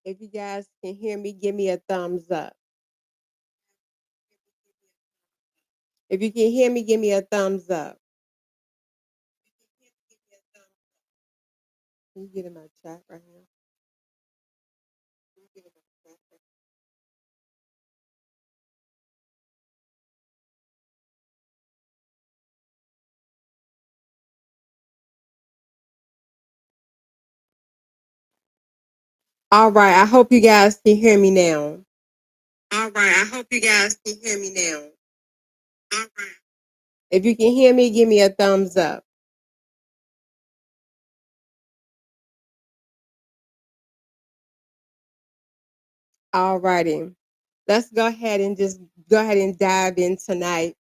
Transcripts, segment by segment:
If you guys can hear me, give me a thumbs up. If you can hear me, give me a thumbs up. Can you get in my chat right now? Can you get in my chat right now? All right. I hope you guys can hear me now. All right. I hope you guys can hear me now. All right. If you can hear me, give me a thumbs up. All righty. Let's go ahead and just go ahead and dive in tonight.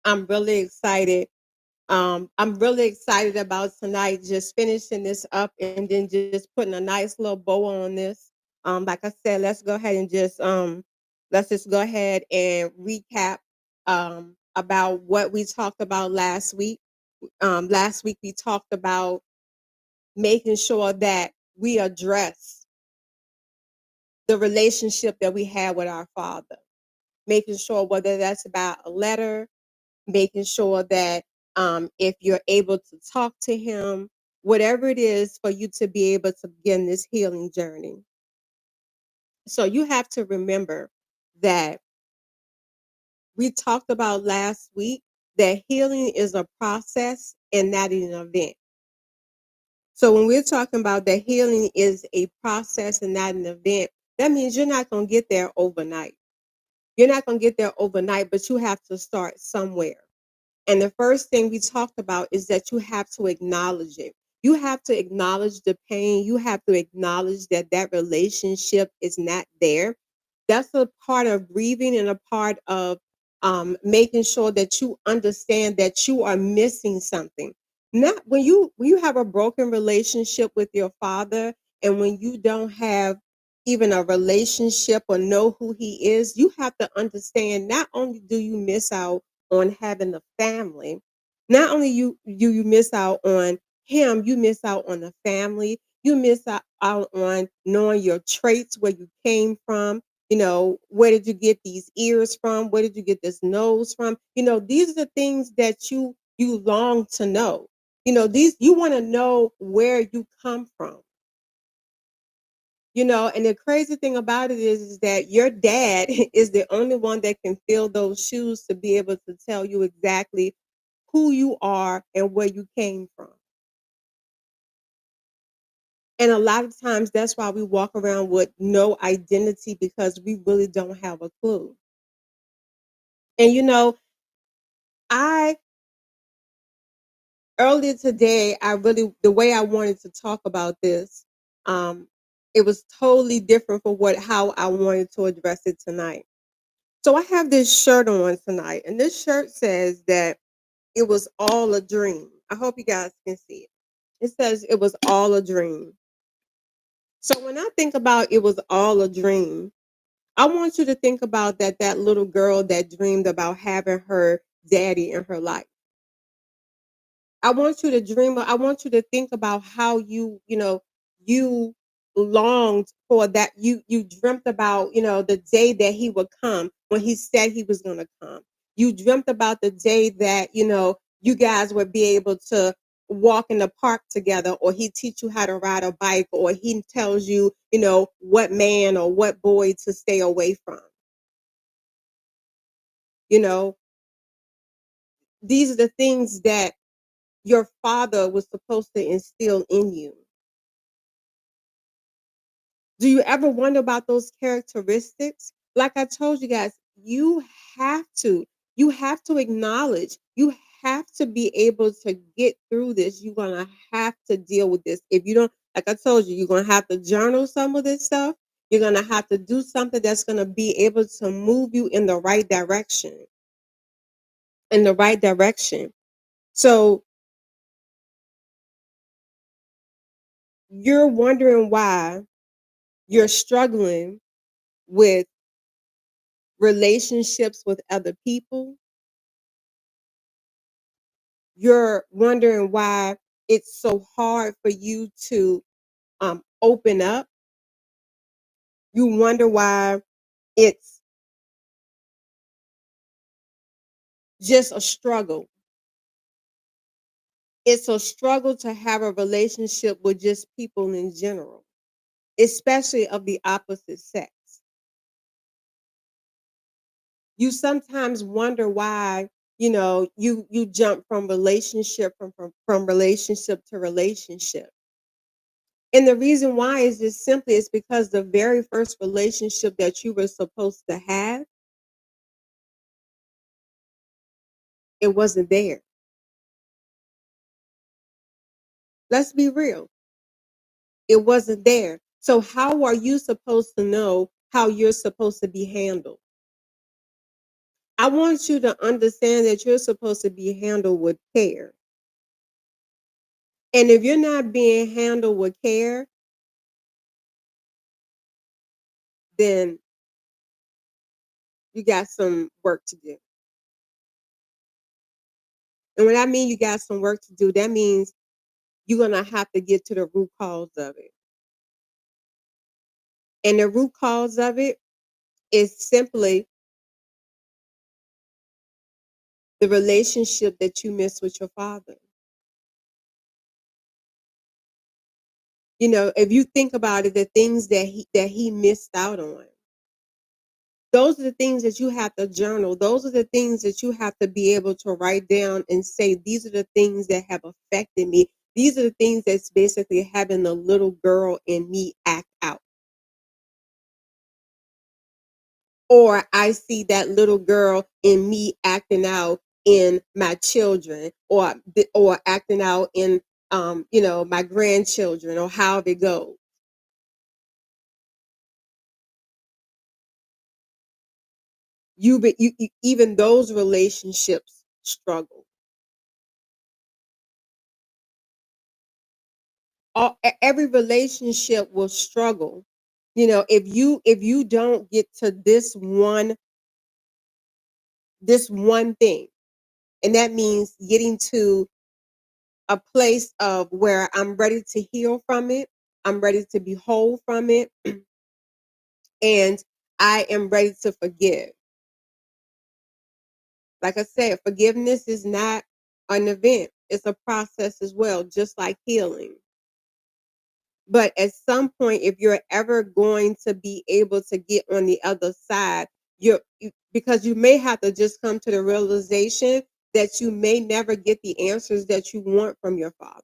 I'm really excited. I'm really excited about tonight, just finishing this up and then just putting a nice little bow on this. Like I said, let's just go ahead and recap about what we talked about last week. Last week we talked about making sure that we address the relationship that we have with our Father, making sure whether that's about a letter, making sure that if you're able to talk to him, whatever it is for you to be able to begin this healing journey. So you have to remember that we talked about last week that healing is a process and not an event. So when we're talking about that healing is a process and not an event, that means you're not going to get there overnight. You're not going to get there overnight, but you have to start somewhere. And the first thing we talked about is that you have to acknowledge it. You have to acknowledge the pain. You have to acknowledge that that relationship is not there. That's a part of grieving and a part of making sure that you understand that you are missing something. Not when you have a broken relationship with your father, and when you don't have even a relationship or know who he is, you have to understand not only do you miss out on having a family. Not only you miss out on him, you miss out on the family. You miss out on knowing your traits, where you came from. Where did you get these ears from? Where did you get this nose from? These are the things that you long to know. These you want to know where you come from. And the crazy thing about it is that your dad is the only one that can fill those shoes to be able to tell you exactly who you are and where you came from. And a lot of times that's why we walk around with no identity, because we really don't have a clue. And I earlier today, the way I wanted to talk about this, um, it was totally different for how I wanted to address it tonight. So I have this shirt on tonight, and this shirt says that it was all a dream. I hope you guys can see it. It says it was all a dream. So when I think about it was all a dream, I want you to think about that little girl that dreamed about having her daddy in her life. I want you to think about how you longed for that. You dreamt about, the day that he would come, when he said he was going to come. You dreamt about the day that, you guys would be able to walk in the park together, or he teach you how to ride a bike, or he tells you, what man or what boy to stay away from. You know, these are the things that your father was supposed to instill in you. Do you ever wonder about those characteristics? Like I told you guys, have to, you have to acknowledge, you have to be able to get through this. You're gonna have to deal with this. If you don't, like I told you, you're gonna have to journal some of this stuff. You're gonna have to do something that's gonna be able to move you in the right direction. In the right direction. So you're wondering why you're struggling with relationships with other people. You're wondering why it's so hard for you to open up. You wonder why it's just a struggle. It's a struggle to have a relationship with just people in general, especially of the opposite sex. You sometimes wonder why, you jump from relationship to relationship. And the reason why is just simply it's because the very first relationship that you were supposed to have, it wasn't there. Let's be real. It wasn't there. So how are you supposed to know how you're supposed to be handled? I want you to understand that you're supposed to be handled with care. And if you're not being handled with care, then you got some work to do. And when I mean you got some work to do, that means you're going to have to get to the root cause of it. And the root cause of it is simply the relationship that you miss with your father. If you think about it, the things that he missed out on, those are the things that you have to journal. Those are the things that you have to be able to write down and say, these are the things that have affected me. These are the things that's basically having the little girl in me act out. Or I see that little girl in me acting out in my children, or acting out in my grandchildren, or however it goes. Even those relationships struggle. Every relationship will struggle. If you don't get to this one thing, and that means getting to a place of where I'm ready to heal from it, I'm ready to be whole from it, and I am ready to forgive. Like I said, forgiveness is not an event, it's a process as well, just like healing. But at some point, if you're ever going to be able to get on the other side, because you may have to just come to the realization that you may never get the answers that you want from your father.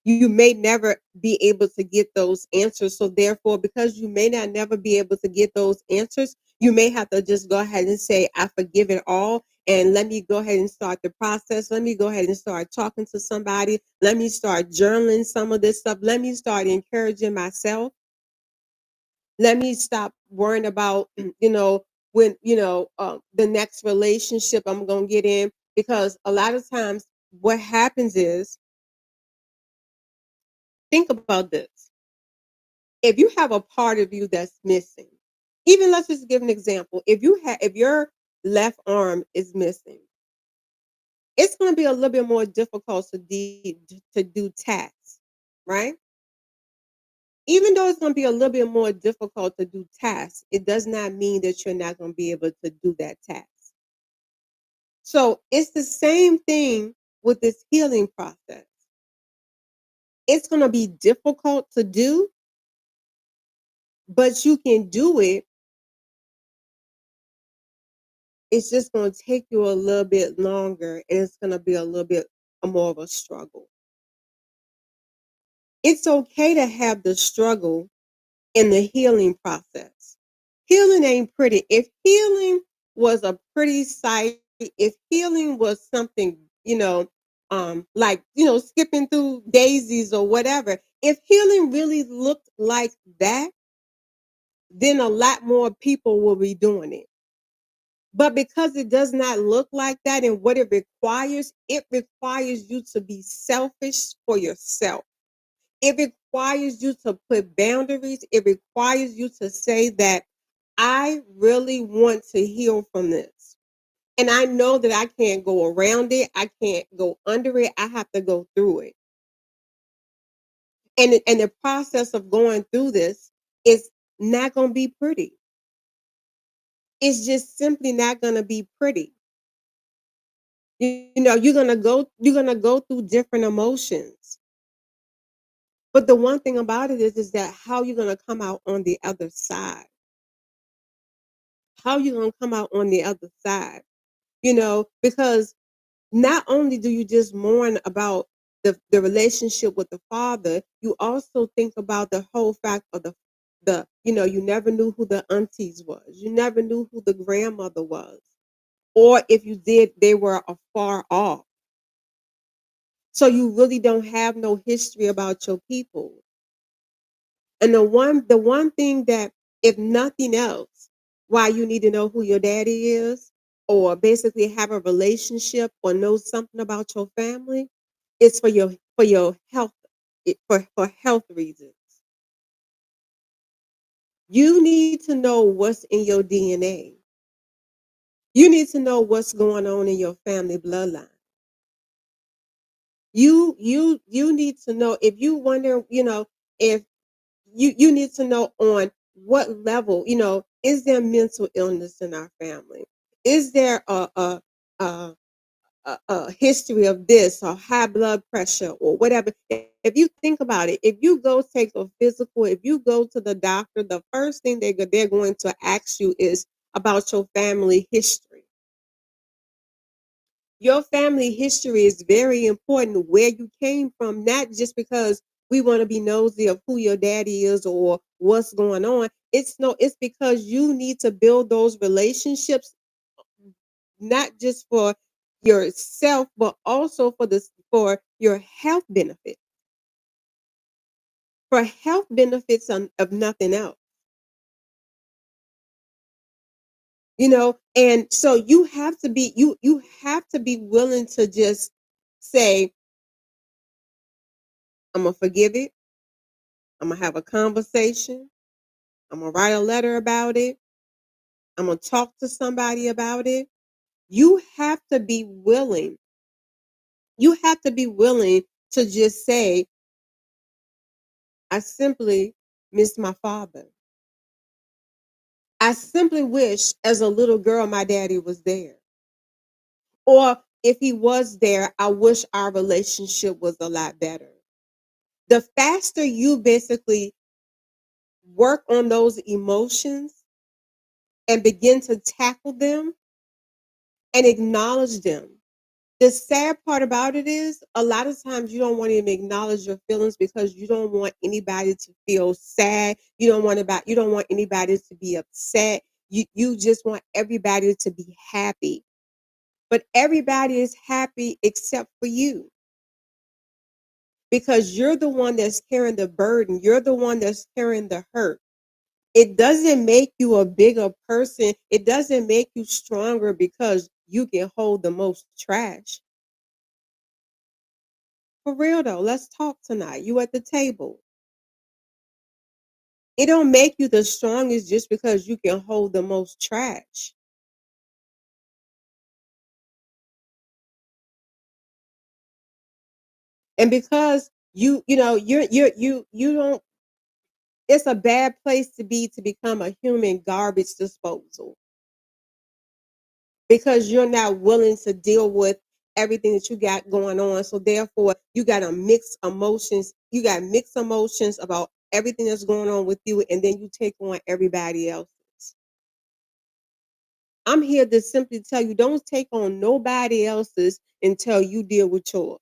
You may never be able to get those answers. So therefore, because you may not never be able to get those answers, you may have to just go ahead and say, I forgive it all. And let me go ahead and start the process. Let me go ahead and start talking to somebody. Let me start journaling some of this stuff. Let me start encouraging myself. Let me stop worrying about, when, the next relationship I'm going to get in. Because a lot of times what happens is, think about this. If you have a part of you that's missing, even let's just give an example. If your left arm is missing, it's going to be a little bit more difficult to do tasks, right? Even though it's going to be a little bit more difficult to do tasks, it does not mean that you're not going to be able to do that task. So it's the same thing with this healing process. It's going to be difficult to do, but you can do it. It's just going to take you a little bit longer, and it's going to be a little bit more of a struggle. It's okay to have the struggle in the healing process. Healing ain't pretty. If healing was a pretty sight, if healing was something, like, skipping through daisies or whatever, if healing really looked like that, then a lot more people will be doing it. But because it does not look like that, and what it requires you to be selfish for yourself. It requires you to put boundaries. It requires you to say that I really want to heal from this. And I know that I can't go around it. I can't go under it. I have to go through it. And the process of going through this It's not gonna be pretty. It's just simply not gonna be pretty. You know, you're gonna go through different emotions. But the one thing about it is that how you're gonna come out on the other side. How you gonna come out on the other side? You know, because not only do you just mourn about the relationship with the father, you also think about the whole fact of the you never knew who the aunties was. You never knew who the grandmother was. Or if you did, they were afar off. So you really don't have no history about your people. And the one thing that, if nothing else, why you need to know who your daddy is, or basically have a relationship or know something about your family, is for your health, for health reasons. You need to know what's in your DNA. You need to know what's going on in your family bloodline. You need to know, if you wonder, if you need to know on what level, is there mental illness in our family? Is there a history of this, or high blood pressure, or whatever? If you think about it, if you go take a physical, if you go to the doctor, the first thing they're going to ask you is about your family history. Your family history is very important, where you came from, not just because we want to be nosy of who your daddy is or what's going on. It's because you need to build those relationships, not just for yourself, but also for your health benefit, for health benefits of nothing else. And so you have to be willing to just say, I'm gonna forgive it. I'm gonna have a conversation. I'm gonna write a letter about it. I'm gonna talk to somebody about it. You have to be willing. You have to be willing to just say, I simply miss my father. I simply wish as a little girl my daddy was there. Or if he was there, I wish our relationship was a lot better. The faster you basically work on those emotions and begin to tackle them and acknowledge them. The sad part about it is, a lot of times you don't want to even acknowledge your feelings because you don't want anybody to feel sad. You don't want anybody to be upset. You just want everybody to be happy. But everybody is happy except for you, because you're the one that's carrying the burden. You're the one that's carrying the hurt. It doesn't make you a bigger person. It doesn't make you stronger because you can hold the most trash. For real though, let's talk tonight. You at the table. It don't make you the strongest just because you can hold the most trash. And because you don't, it's a bad place to become a human garbage disposal, because you're not willing to deal with everything that you got going on. So therefore, you got a mixed emotions. You got mixed emotions about everything that's going on with you, and then you take on everybody else's. I'm here to simply tell you, don't take on nobody else's until you deal with yours.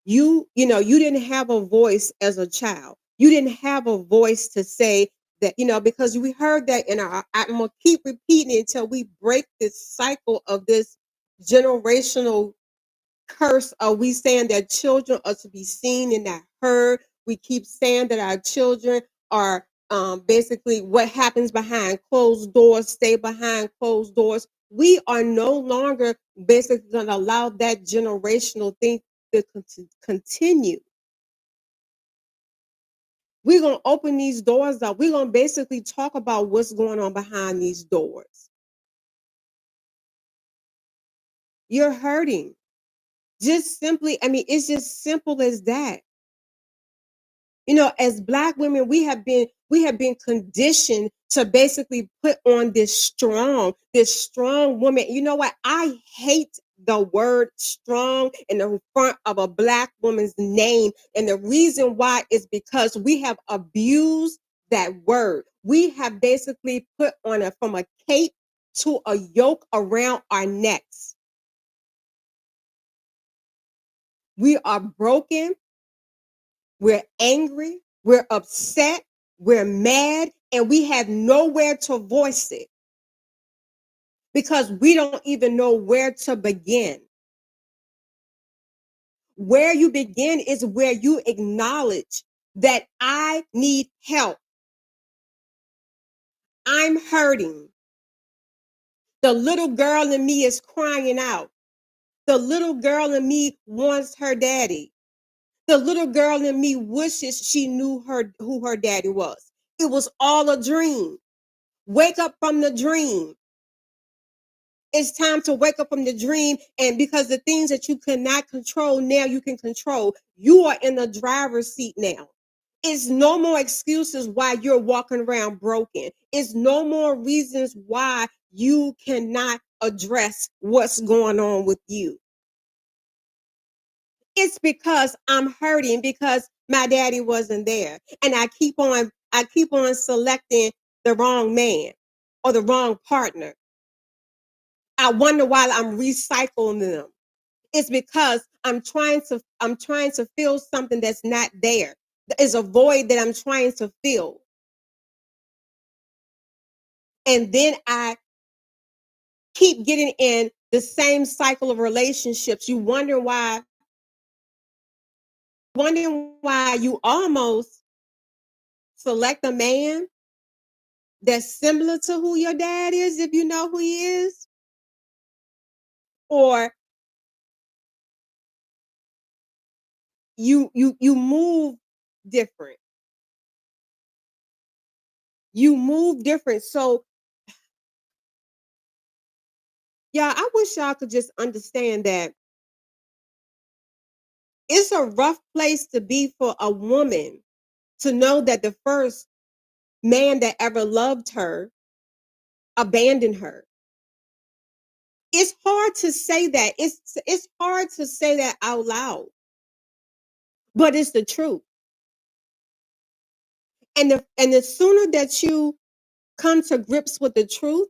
You didn't have a voice as a child. You didn't have a voice to say that, because we heard that in our, I'm gonna keep repeating it until we break this cycle of this generational curse. Are we saying that children are to be seen and not heard? We keep saying that our children are, basically, what happens behind closed doors stay behind closed doors. We are no longer basically going to allow that generational thing to continue. We're going to open these doors up. We're going to basically talk about what's going on behind these doors. You're hurting. Just simply, I mean, it's just simple as that. You know, as Black women, we have been conditioned to basically put on this strong woman. You know what? I hate the word strong in the front of a Black woman's name. And the reason why is because we have abused that word. We have basically put on a from a cape to a yoke around our necks. We are broken. We're angry, we're upset, we're mad, and we have nowhere to voice it because we don't even know where to begin. Where you begin is where you acknowledge that I need help. I'm hurting. The little girl in me is crying out. The little girl in me wants her daddy. The little girl in me wishes she knew who her daddy was. It was all a dream. Wake up from the dream. It's time to wake up from the dream. And because the things that you cannot control, now you can control. You are in the driver's seat now. It's no more excuses why you're walking around broken. It's no more reasons why you cannot address what's going on with you. It's because I'm hurting because my daddy wasn't there. And I keep on selecting the wrong man or the wrong partner. I wonder why I'm recycling them. It's because I'm trying to feel something that's not there. There's a void that I'm trying to fill. And then I keep getting in the same cycle of relationships. You wondering why you almost select a man that's similar to who your dad is, if you know who he is, or you move different. You move different. So yeah, I wish y'all could just understand that it's a rough place to be for a woman to know that the first man that ever loved her abandoned her. It's hard to say that. It's hard to say that out loud, but it's the truth. And the sooner that you come to grips with the truth,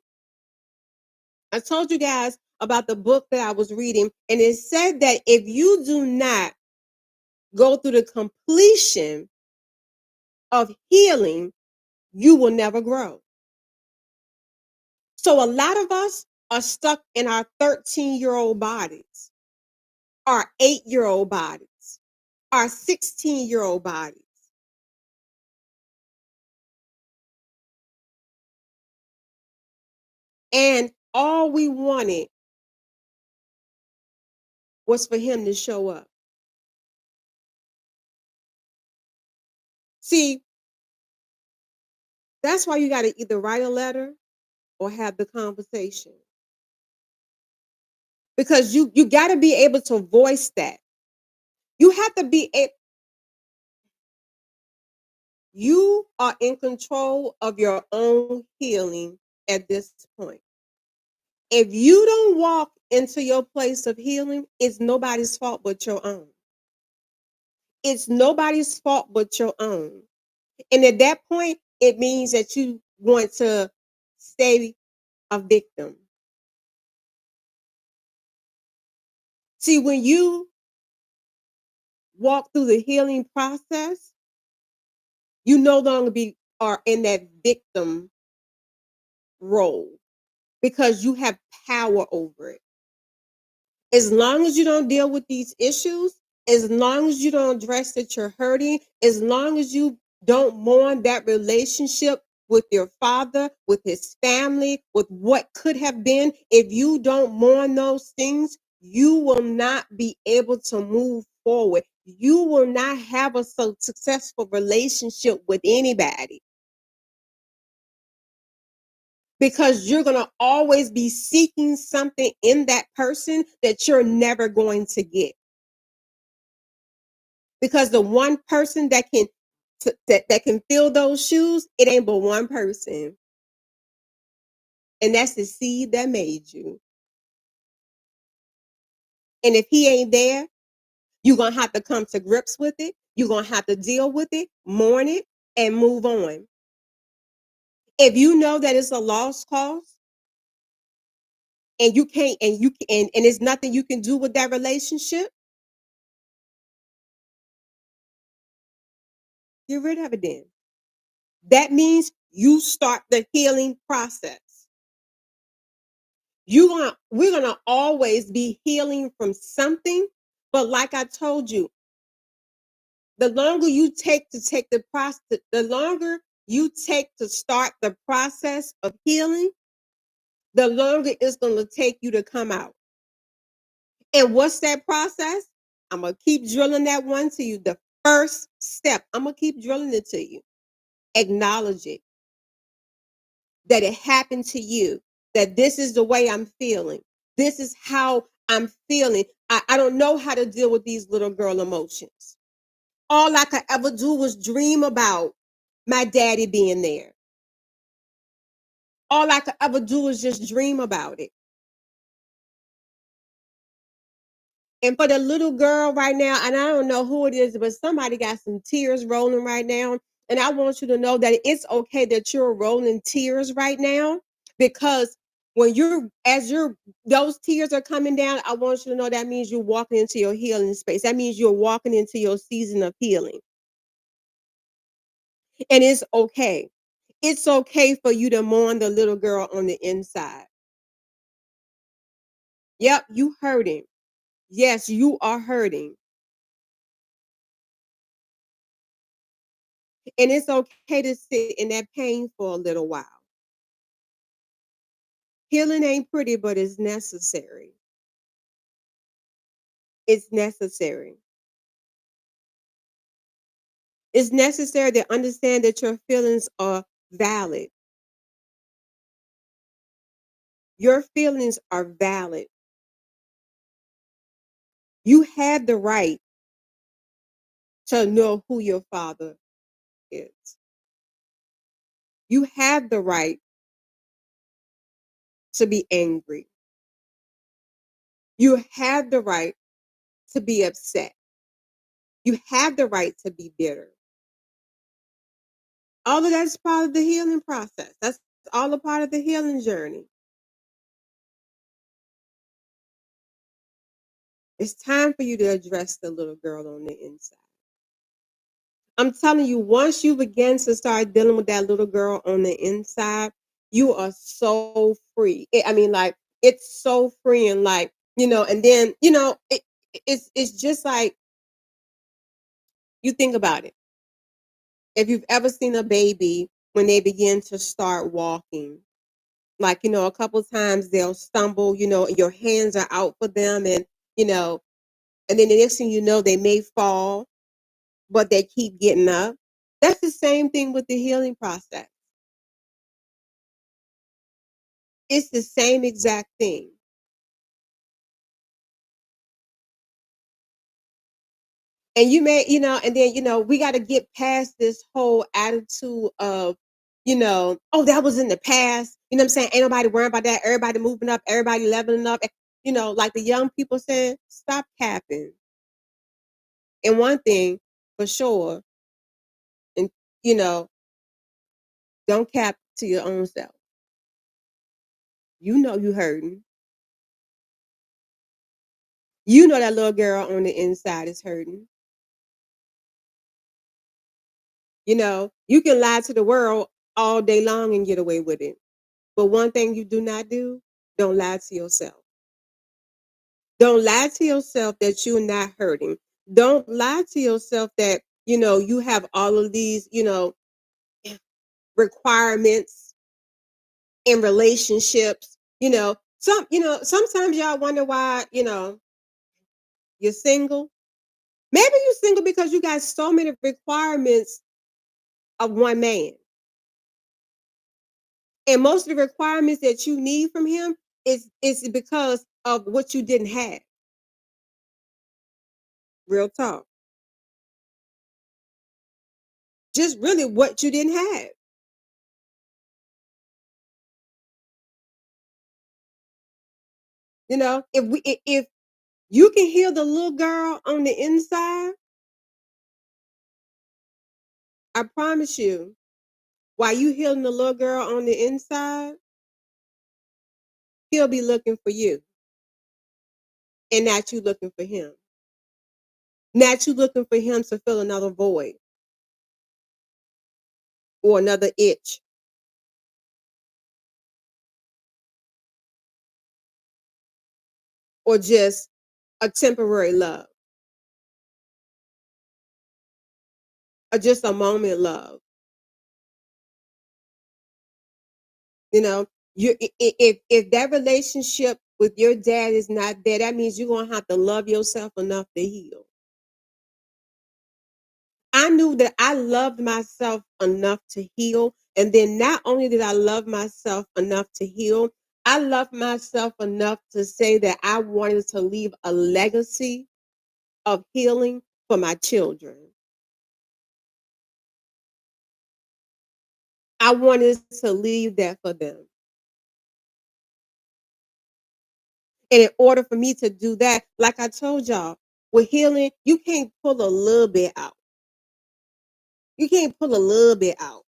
I told you guys about the book that I was reading, and it said that if you do not go through the completion of healing, you will never grow. So a lot of us are stuck in our 13-year-old bodies, our 8-year-old bodies, our 16-year-old bodies. And all we wanted was for him to show up. See, that's why you got to either write a letter or have the conversation. Because you got to be able to voice that. You have to be you are in control of your own healing at this point. If you don't walk into your place of healing, it's nobody's fault but your own. It's nobody's fault but your own. And at that point, it means that you want to stay a victim. See, when you walk through the healing process, you no longer are in that victim role because you have power over it. As long as you don't deal with these issues, as long as you don't address that you're hurting, as long as you don't mourn that relationship with your father, with his family, with what could have been, if you don't mourn those things, you will not be able to move forward. You will not have a so successful relationship with anybody because you're going to always be seeking something in that person that you're never going to get. Because the one person that can that can fill those shoes, it ain't but one person, and that's the seed that made you. And if he ain't there, you're gonna have to come to grips with it. You're gonna have to deal with it, mourn it, and move on. If you know that it's a lost cause and you can't and there's nothing you can do with that relationship, get rid of it then. That means you start the healing process. We're gonna always be healing from something, but like I told you, the longer you take the process, the longer you take to start the process of healing, the longer it's gonna take you to come out. And what's that process? I'm gonna keep drilling that one to you. The first step, I'm gonna keep drilling it to you. Acknowledge it, that it happened to you, that this is the way I'm feeling. This is how I'm feeling. I don't know how to deal with these little girl emotions. All I could ever do was dream about my daddy being there. All I could ever do is just dream about it. And for the little girl right now, and I don't know who it is, but somebody got some tears rolling right now. And I want you to know that it's okay that you're rolling tears right now, because when you're those tears are coming down, I want you to know that means you're walking into your healing space. That means you're walking into your season of healing. And it's okay. It's okay for you to mourn the little girl on the inside. Yep, you hurting. Yes, you are hurting. And it's okay to sit in that pain for a little while. Healing ain't pretty, but it's necessary. It's necessary. It's necessary to understand that your feelings are valid. Your feelings are valid. You have the right to know who your father is. You have the right to be angry. You have the right to be upset. You have the right to be bitter. All of that's part of the healing process. That's all a part of the healing journey. It's time for you to address the little girl on the inside. I'm telling you, once you begin to start dealing with that little girl on the inside, you are so free. I mean, like, it's so freeing, like, and then, it's just like, you think about it. If you've ever seen a baby when they begin to start walking, like, a couple times they'll stumble, and your hands are out for them, and, you know, and then the next thing you know, they may fall, but they keep getting up. That's the same thing with the healing process. It's the same exact thing. And you may, and then, we got to get past this whole attitude of, oh, that was in the past. You know what I'm saying? Ain't nobody worrying about that. Everybody moving up, everybody leveling up. Like the young people saying, stop capping. And one thing for sure, and, you know, don't cap to your own self. You know you hurting. You know that little girl on the inside is hurting. You can lie to the world all day long and get away with it. But one thing you do not do, don't lie to yourself. Don't lie to yourself that you're not hurting. Don't lie to yourself that, you have all of these, requirements in relationships. Sometimes y'all wonder why, you're single. Maybe you're single because you got so many requirements of one man. And most of the requirements that you need from him is because of what you didn't have. Real talk. just really what you didn't have. You know, if you can heal the little girl on the inside, I promise you, while you healing the little girl on the inside, he'll be looking for you and not you looking for him. Not you looking for him to fill another void or another itch or just a temporary love or just a moment love. You know, if that relationship with your dad is not there, that means you're gonna have to love yourself enough to heal. I knew that I loved myself enough to heal. And then not only did I love myself enough to heal, I loved myself enough to say that I wanted to leave a legacy of healing for my children. I wanted to leave that for them. And in order for me to do that, like I told y'all, with healing, you can't pull a little bit out. You can't pull a little bit out.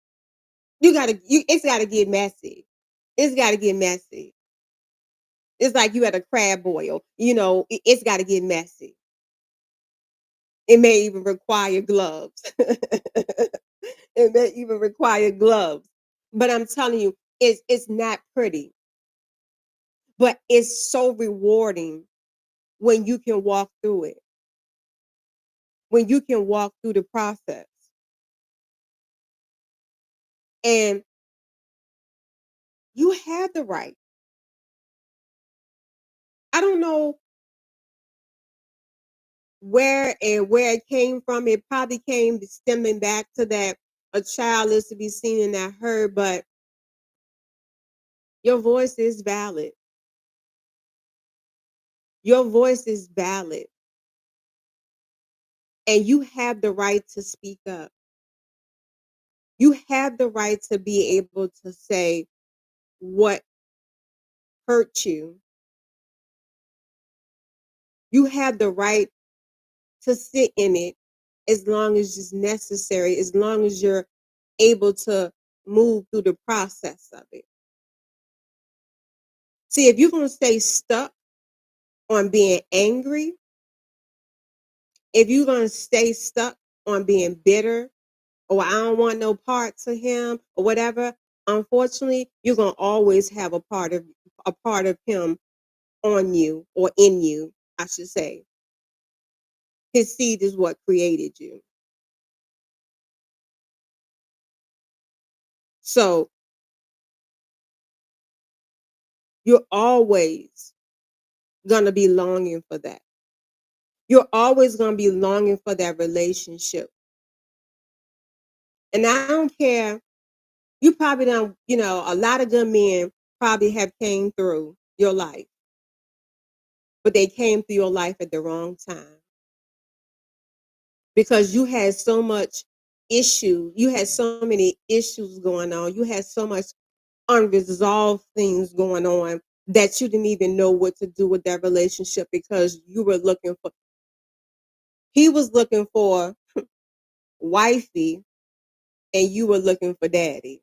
It's gotta get messy. It's gotta get messy. It's like you at a crab boil, it's got to get messy. It may even require gloves. It may even require gloves. But I'm telling you, it's not pretty, but it's so rewarding when you can walk through it. When you can walk through the process. And you have the right. I don't know where it came from. It probably came stemming back to that a child is to be seen and not heard, but your voice is valid. Your voice is valid, and you have the right to speak up. You have the right to be able to say what hurt you. You have the right to sit in it as long as it's necessary, as long as you're able to move through the process of it. See, if you're going to stay stuck on being angry, if you're going to stay stuck on being bitter, or I don't want no parts of him or whatever, unfortunately, you're gonna always have a part of him on you or in you, I should say. His seed is what created you. So you're always gonna be longing for that. You're always gonna be longing for that relationship. And I don't care, you probably don't, a lot of good men probably have came through your life, but they came through your life at the wrong time. Because you had so many issues going on, you had so much unresolved things going on that you didn't even know what to do with that relationship because he was looking for wifey and you were looking for daddy.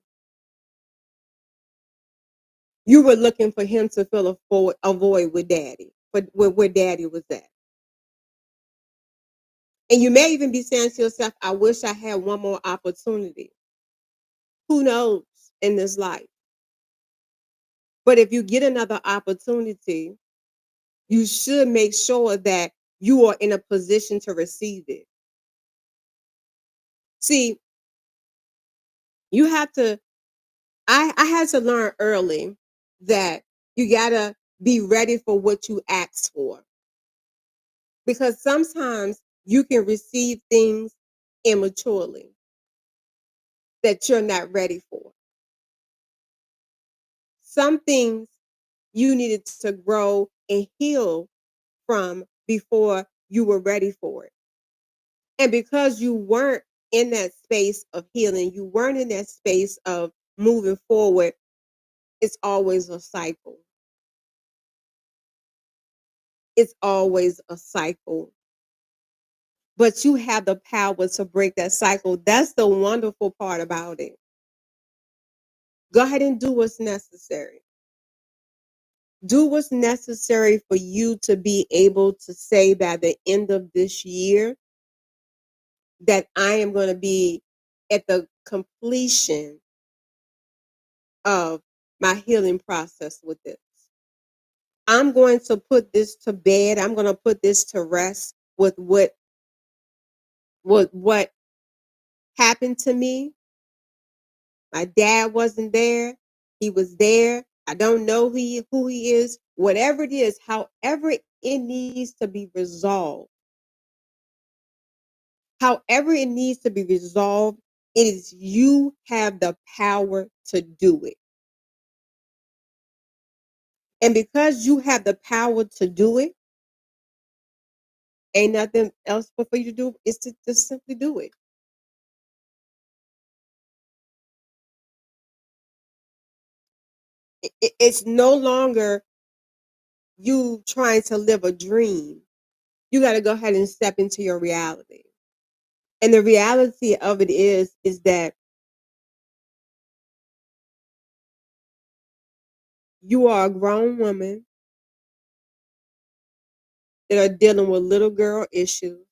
You were looking for him to fill a void with daddy, but where daddy was at. And you may even be saying to yourself, I wish I had one more opportunity. Who knows in this life? But if you get another opportunity, you should make sure that you are in a position to receive it. See, you have to, I had to learn early that you gotta be ready for what you ask for. Because sometimes you can receive things immaturely that you're not ready for. Some things you needed to grow and heal from before you were ready for it. And because you weren't in that space of healing, you weren't in that space of moving forward, it's always a cycle. It's always a cycle. But you have the power to break that cycle. That's the wonderful part about it. Go ahead and do what's necessary. Do what's necessary for you to be able to say by the end of this year that I am going to be at the completion of my healing process with this. I'm going to put this to bed. I'm going to put this to rest with what happened to me. My dad wasn't there. He was there. I don't know who he is. Whatever it is, however it needs to be resolved. However it needs to be resolved, it is you have the power to do it. And because you have the power to do it, ain't nothing else for you to do is to just simply do it. It's no longer you trying to live a dream. You got to go ahead and step into your reality. And the reality of it is that you are a grown woman that are dealing with little girl issues,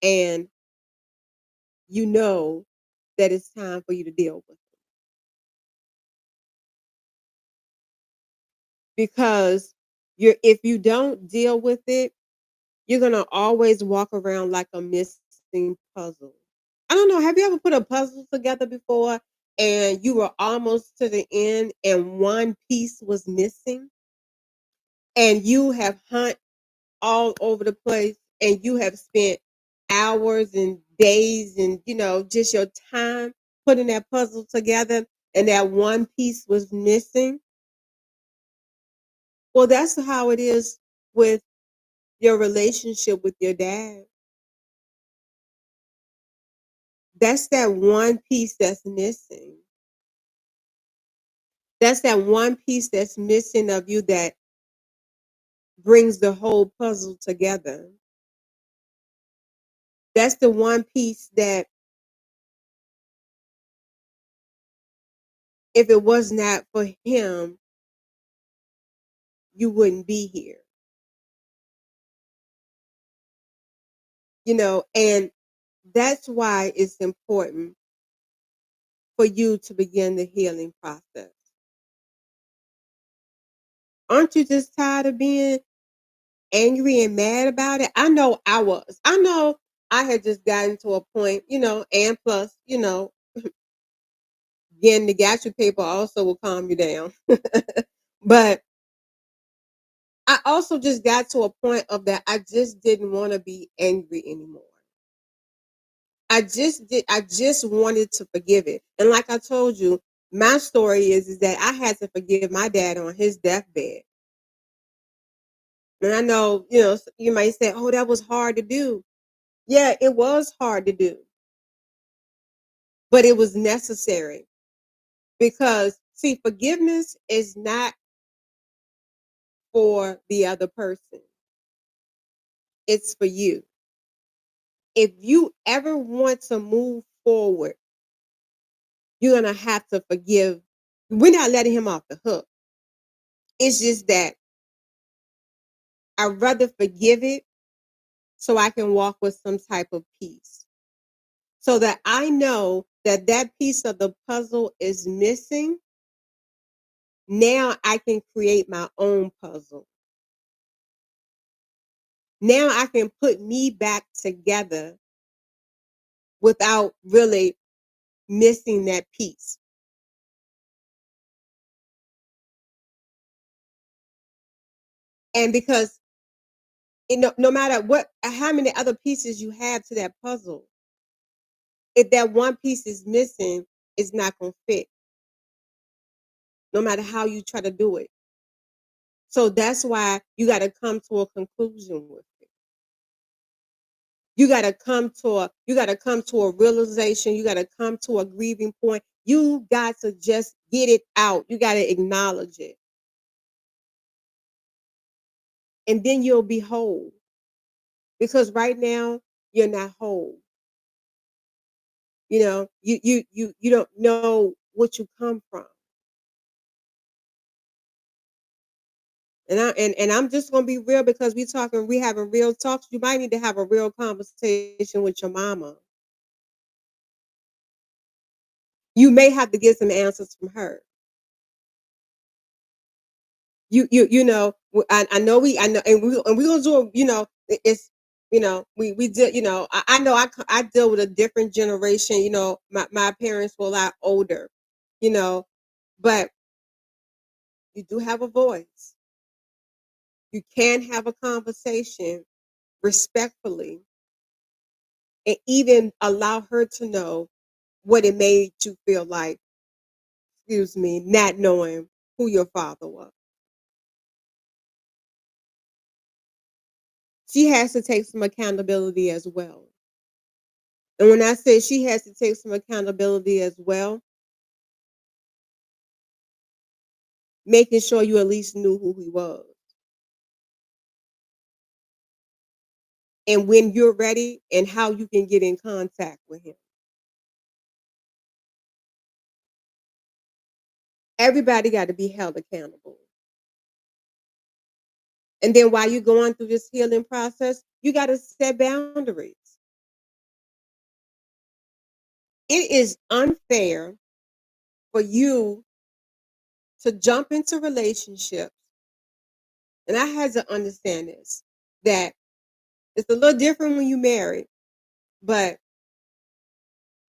and you know that it's time for you to deal with it. Because if you don't deal with it, you're gonna always walk around like a missing puzzle. I don't know. Have you ever put a puzzle together before and you were almost to the end and one piece was missing? And you have hunt all over the place and you have spent hours and days and just your time putting that puzzle together and that one piece was missing. Well, that's how it is with your relationship with your dad. That's that one piece that's missing. That's that one piece that's missing of you that brings the whole puzzle together. That's the one piece that if it was not for him, you wouldn't be here. And that's why it's important for you to begin the healing process. Aren't you just tired of being angry and mad about it? I know I was. I know I had just gotten to a point, and plus, getting the gastric paper also will calm you down. But I also just got to a point of that I just didn't want to be angry anymore. I just wanted to forgive it. And like I told you, my story is that I had to forgive my dad on his deathbed. And I know, you might say, "Oh, that was hard to do." Yeah, it was hard to do. But it was necessary because see, forgiveness is not for the other person. It's for you. If you ever want to move forward, you're going to have to forgive. We're not letting him off the hook. It's just that I'd rather forgive it so I can walk with some type of peace. So that I know that that piece of the puzzle is missing. Now I can create my own puzzle. Now I can put me back together without really missing that piece. And because no matter how many other pieces you have to that puzzle, if that one piece is missing, it's not going to fit, no matter how you try to do it. So that's why you got to come to a conclusion with it. You got to come to a realization. You got to come to a grieving point. You got to just get it out. You got to acknowledge it. And then you'll be whole. Because right now you're not whole. You don't know what you come from. And I'm just gonna be real because we having real talks. You might need to have a real conversation with your mama. You may have to get some answers from her. I know I know, and we gonna do it. It's we did. I know I deal with a different generation. My parents were a lot older. You know, but you do have a voice. You can have a conversation respectfully and even allow her to know what it made you feel like, excuse me, not knowing who your father was. She has to take some accountability as well. And when I say she has to take some accountability as well, making sure you at least knew who he was. And when you're ready and how you can get in contact with him. Everybody got to be held accountable. And then while you're going through this healing process, you got to set boundaries. It is unfair for you to jump into relationships. And I had to understand this, that it's a little different when you marry, but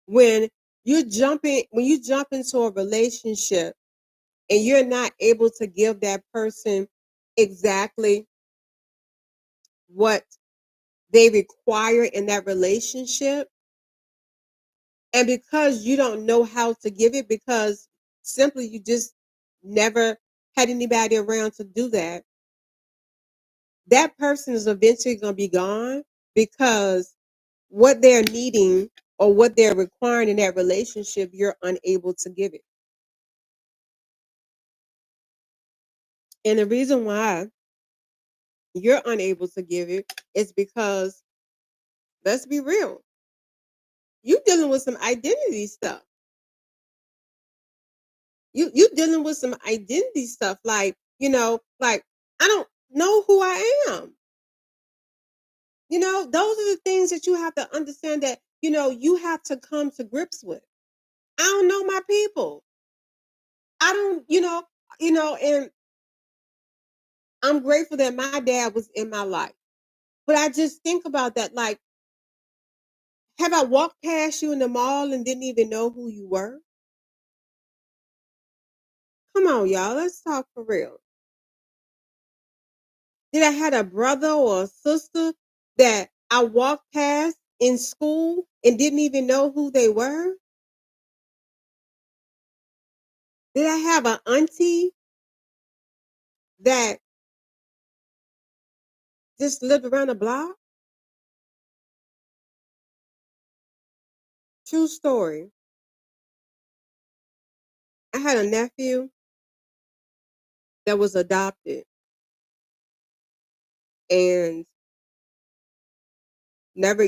when when you jump into a relationship and you're not able to give that person exactly what they require in that relationship, and because you don't know how to give it, because simply you just never had anybody around to do that, that person is eventually going to be gone because what they're needing or what they're requiring in that relationship, you're unable to give it. And the reason why you're unable to give it is because, let's be real, you dealing with some identity stuff. You dealing with some identity stuff, like I don't know who I am. Those are the things that you have to understand, that you have to come to grips with. I don't know my people. I don't, and I'm grateful that my dad was in my life. But I just think about that, like, have I walked past you in the mall and didn't even know who you were? Come on, y'all, let's talk for real. Did I had a brother or a sister that I walked past in school and didn't even know who they were? Did I have an auntie that just lived around the block? True story. I had a nephew that was adopted and never,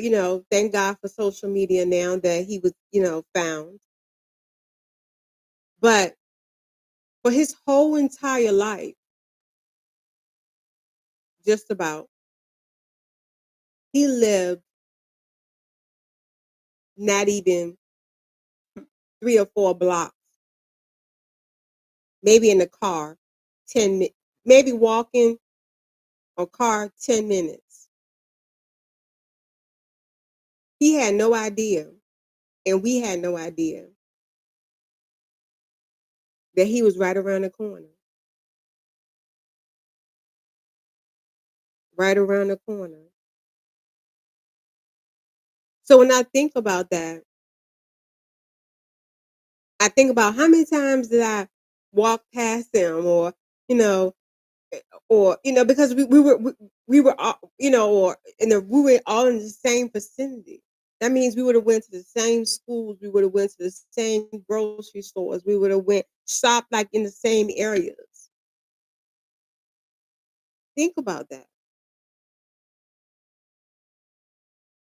thank God for social media now that he was, found. But for his whole entire life, just about, he lived not even 3 or 4 blocks, maybe in the car, 10 minutes, maybe walking or car, 10 minutes. He had no idea, and we had no idea that he was right around the corner, right around the corner. So when I think about that, I think about how many times did I walk past them, or, you know, because we were all, or we were all in the same vicinity. That means we would have went to the same schools, we would have went to the same grocery stores, we would have went shopped like in the same areas. Think about that.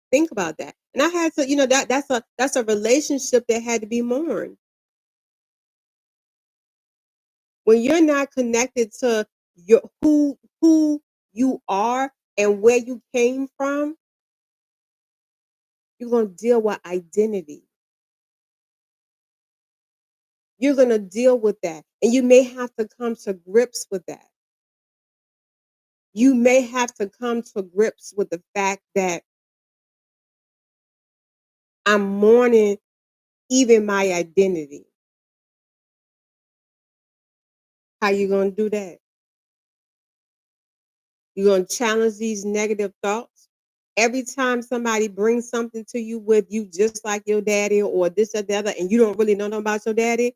Think about that. And I had to, that's a relationship that had to be mourned. When you're not connected to your who you are and where you came from, you're gonna deal with identity. You're gonna deal with that. And you may have to come to grips with that. You may have to come to grips with the fact that I'm mourning even my identity. How you gonna do that? You're gonna challenge these negative thoughts. Every time somebody brings something to you with you just like your daddy or this or the other, and you don't really know nothing about your daddy,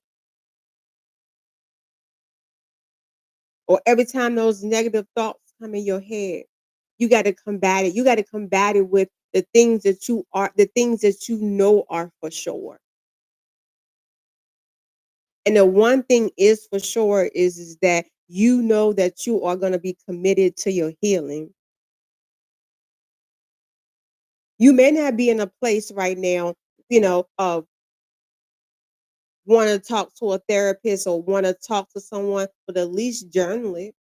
or every time those negative thoughts come in your head, you got to combat it. You got to combat it with the things that the things that you know are for sure. And the one thing is for sure is that you know that you are going to be committed to your healing. You may not be in a place right now, of want to talk to a therapist or want to talk to someone, but at least journal it,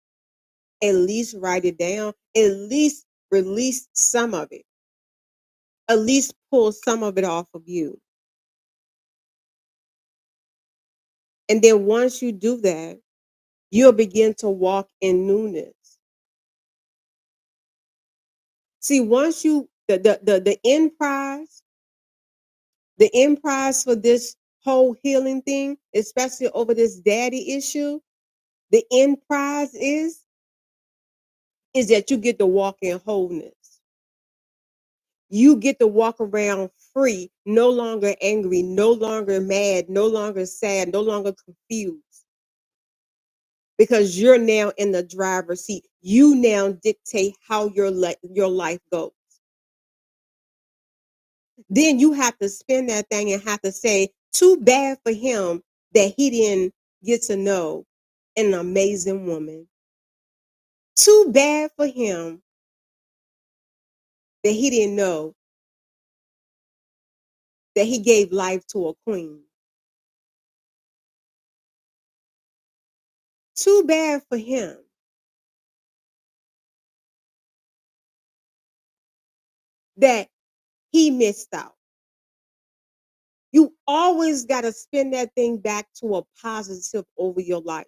at least write it down, at least release some of it, at least pull some of it off of you. And then once you do that, you'll begin to walk in newness. See, once you the end prize for this whole healing thing, especially over this daddy issue, the end prize is that you get to walk in wholeness. You get to walk around free, no longer angry, no longer mad, no longer sad, no longer confused. Because you're now in the driver's seat. You now dictate how your life goes. Then you have to spin that thing and have to say, too bad for him that he didn't get to know an amazing woman. Too bad for him that he didn't know that he gave life to a queen. Too bad for him that he missed out. You always got to spin that thing back to a positive over your life.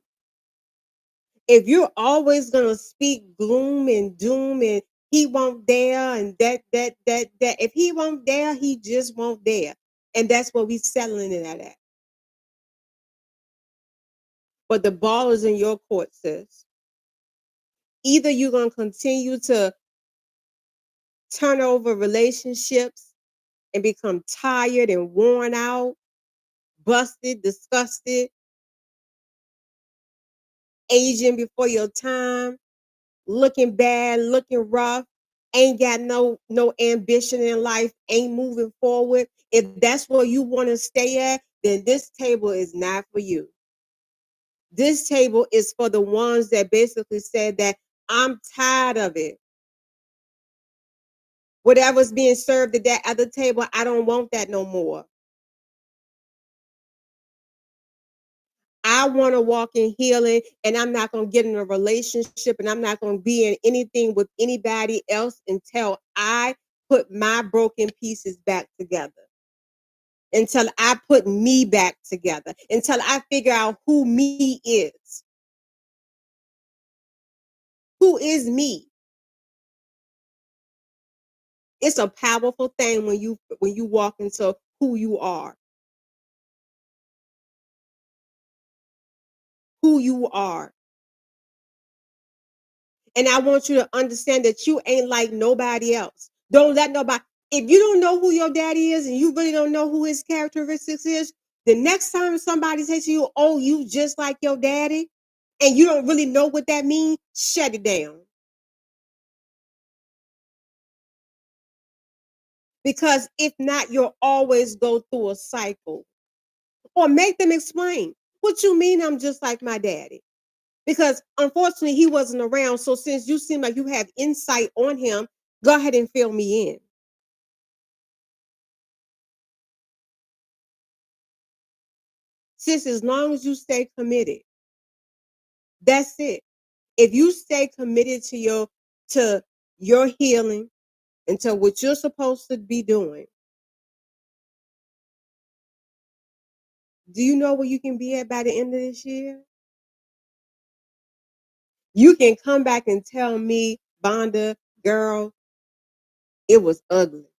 If you're always going to speak gloom and doom and he won't dare and that, if he won't dare, he just won't dare. And that's what we settling it at. But the ball is in your court, sis. Either you're going to continue to turn over relationships and become tired and worn out, busted, disgusted, aging before your time, looking bad, looking rough, ain't got no ambition in life, ain't moving forward. If that's where you want to stay at, then this table is not for you. This table is for the ones that basically said that I'm tired of it. Whatever's being served at that other table, I don't want that no more. I want to walk in healing, and I'm not going to get in a relationship, and I'm not going to be in anything with anybody else until I put my broken pieces back together. Until I put me back together. Until I figure out who me is. Who is me? It's a powerful thing when you walk into who you are. Who you are. And I want you to understand that you ain't like nobody else. Don't let nobody, if you don't know who your daddy is and you really don't know who his characteristics is, the next time somebody says to you, oh, you just like your daddy, and you don't really know what that means, shut it down. Because if not, you'll always go through a cycle. Or make them explain. What you mean I'm just like my daddy? Because unfortunately he wasn't around. So since you seem like you have insight on him, go ahead and fill me in. Sis, as long as you stay committed, that's it. If you stay committed to your healing and to what you're supposed to be doing, do you know where you can be at by the end of this year? You can come back and tell me, Vonda, girl, it was ugly.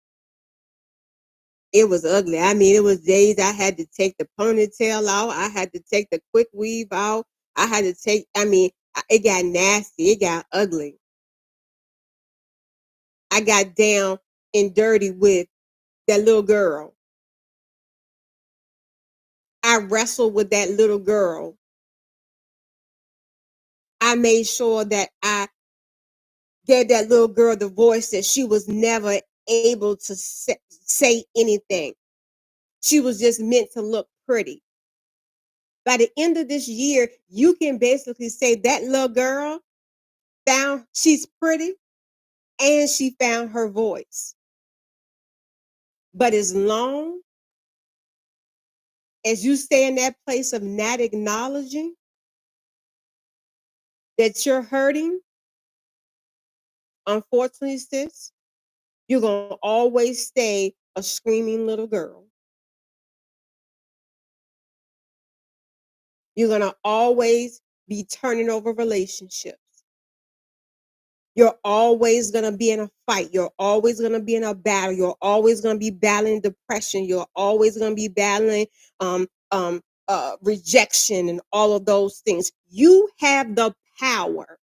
It was ugly. I mean, it was days I had to take the ponytail out. I had to take the quick weave out. I had to take, I mean, it got nasty. It got ugly. I got down and dirty with that little girl. I wrestled with that little girl. I made sure that I gave that little girl the voice that she was never able to say anything. She was just meant to look pretty. By the end of this year, you can basically say that little girl she's pretty and she found her voice. But as long as you stay in that place of not acknowledging that you're hurting, unfortunately, sis, you're going to always stay a screaming little girl. You're going to always be turning over relationships. You're always going to be in a fight. You're always going to be in a battle. You're always going to be battling depression. You're always going to be battling rejection and all of those things. You have the power.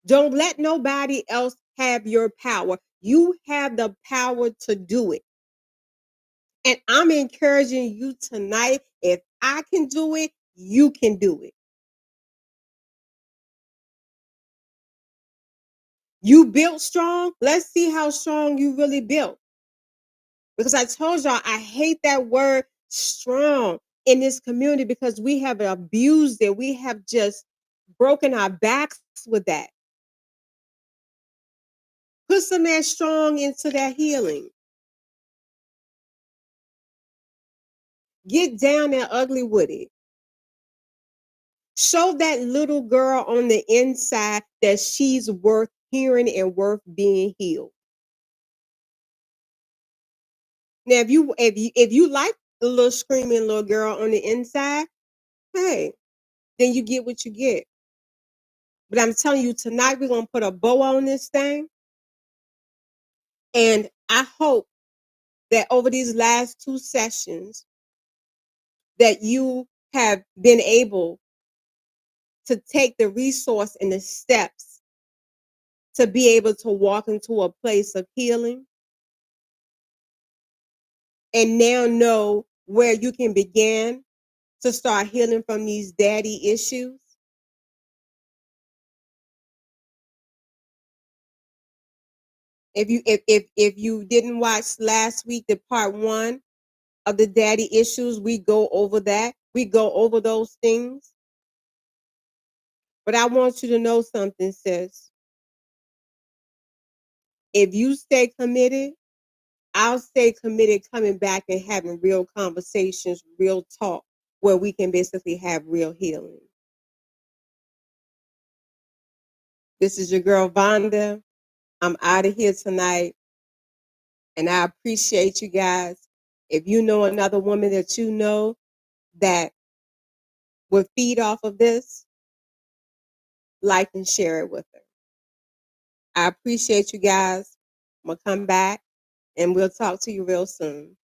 Don't let nobody else have your power. You have the power to do it. And I'm encouraging you tonight, if I can do it, you can do it. You built strong. Let's see how strong you really built. Because I told y'all, I hate that word strong in this community because we have abused it. We have just broken our backs with that. Put some that strong into that healing. Get down and ugly with it. Show that little girl on the inside that she's worth hearing and worth being healed. Now, if you like the little screaming little girl on the inside, hey, then you get what you get. But I'm telling you, tonight we're gonna put a bow on this thing, and I hope that over these last 2 sessions, that you have been able to take the resource and the steps to be able to walk into a place of healing, and now know where you can begin to start healing from these daddy issues. If you didn't watch last week, the part 1 of the daddy issues, we go over that. We go over those things. But I want you to know something, sis. If you stay committed, I'll stay committed coming back and having real conversations, real talk, where we can basically have real healing. This is your girl, Vonda. I'm out of here tonight. And I appreciate you guys. If you know another woman that you know that would feed off of this, like and share it with her. I appreciate you guys. I'm going to come back and we'll talk to you real soon.